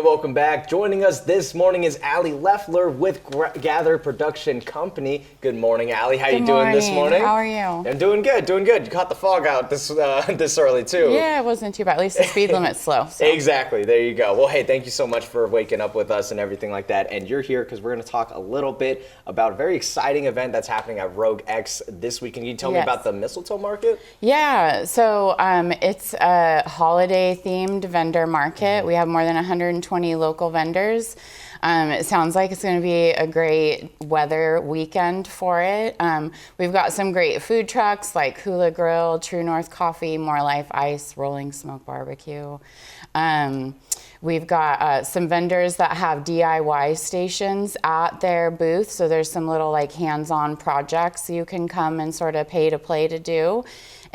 welcome back. Joining us this morning is Allie Leffler with Gather Production Company. Good morning, Allie. How you doing this morning? How are you? I'm doing good, doing good. You caught the fog out this early too. Yeah, it wasn't too bad. At least the speed limit's slow. So. Exactly. There you go. Well, hey, thank you so much for waking up with us and everything like that. And you're here because we're going to talk a little bit about a very exciting event that's happening at Rogue X this weekend. Can you tell me about the Mistletoe Market? Yeah. So it's a holiday-themed vendor market. We have more than 120 local vendors. It sounds like it's going to be a great weather weekend for it. We've got some great food trucks like Hula Grill, True North Coffee, More Life Ice, Rolling Smoke Barbecue. We've got some vendors that have DIY stations at their booth. So there's some little like hands-on projects you can come and sort of pay to play to do.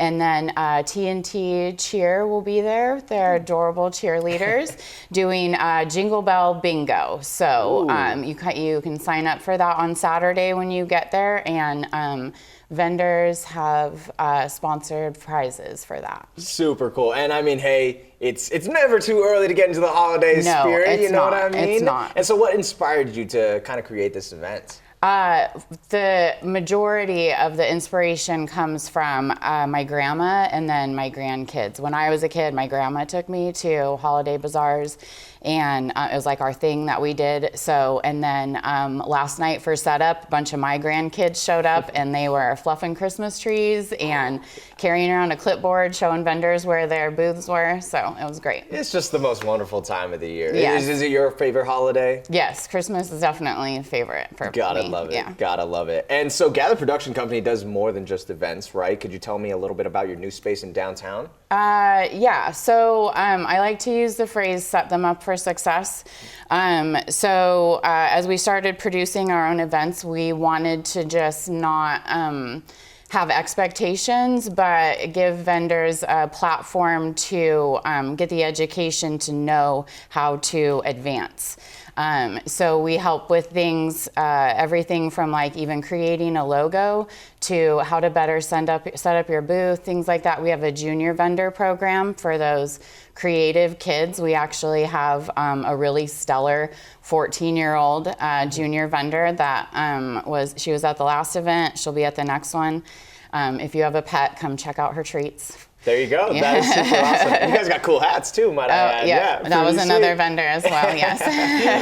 And then TNT Cheer will be there. They're adorable cheerleaders doing Jingle Bell Bingo. So you can sign up for that on Saturday when you get there. And vendors have sponsored prizes for that. Super cool. And I mean, hey, it's never too early to get into the holiday spirit. You know what I mean? It's not. And so what inspired you to kind of create this event? The majority of the inspiration comes from my grandma and then my grandkids. When I was a kid, my grandma took me to holiday bazaars, and it was like our thing that we did. So, and then last night for setup, a bunch of my grandkids showed up, and they were fluffing Christmas trees and carrying around a clipboard showing vendors where their booths were. So it was great. It's just the most wonderful time of the year. Yes. Is it your favorite holiday? Yes, Christmas is definitely a favorite for me. Gotta love it. Yeah. Gotta love it. And so Gather Production Company does more than just events, right? Could you tell me a little bit about your new space in downtown? Yeah. So I like to use the phrase "set them up for success." As we started producing our own events, we wanted to just not have expectations, but give vendors a platform to get the education to know how to advance. So we help with things, everything from like even creating a logo to how to better set up your booth, things like that. We have a junior vendor program for those creative kids. We actually have a really stellar 14-year-old junior vendor that she was at the last event. She'll be at the next one. If you have a pet, come check out her treats. There you go. That is super awesome. You guys got cool hats too, might I add. Yeah, that was another vendor as well, yes.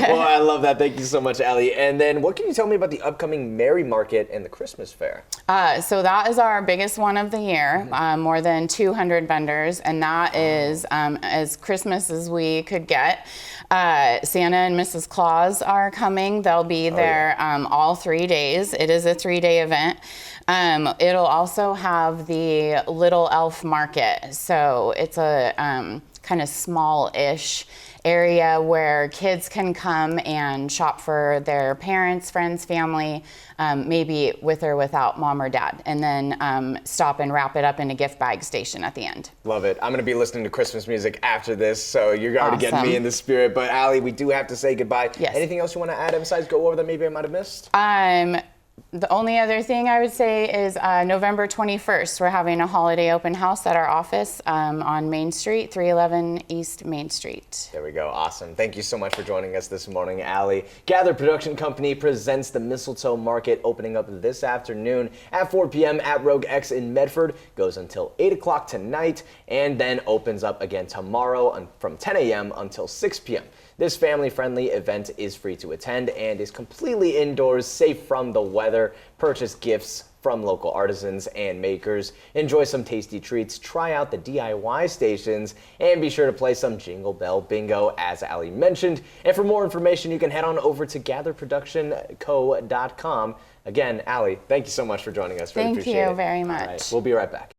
Well, I love that. Thank you so much, Allie. And then what can you tell me about the upcoming Merry Market and the Christmas Fair? So that is our biggest one of the year, more than 200 vendors, and that is as Christmas as we could get. Santa and Mrs. Claus are coming. They'll be there all 3 days. It is a 3-day event. It'll also have the Little Elf Market. So it's a kind of small-ish area where kids can come and shop for their parents, friends, family, maybe with or without mom or dad, and then stop and wrap it up in a gift bag station at the end. Love it. I'm going to be listening to Christmas music after this, so you're already getting me in the spirit. But Allie, we do have to say goodbye. Yes. Anything else you want to add besides go over that maybe I might have missed? The only other thing I would say is November 21st, we're having a holiday open house at our office on Main Street, 311 East Main Street. There we go. Awesome. Thank you so much for joining us this morning, Allie. Gather Production Company presents the Mistletoe Market opening up this afternoon at 4 p.m. at Rogue X in Medford. Goes until 8 o'clock tonight and then opens up again tomorrow from 10 a.m. until 6 p.m. This family-friendly event is free to attend and is completely indoors, safe from the weather. Purchase gifts from local artisans and makers. Enjoy some tasty treats, try out the DIY stations, and be sure to play some Jingle Bell Bingo, as Allie mentioned. And for more information, you can head on over to gatherproductionco.com. Again, Allie, thank you so much for joining us. Really appreciate it. Thank you very much. All right, we'll be right back.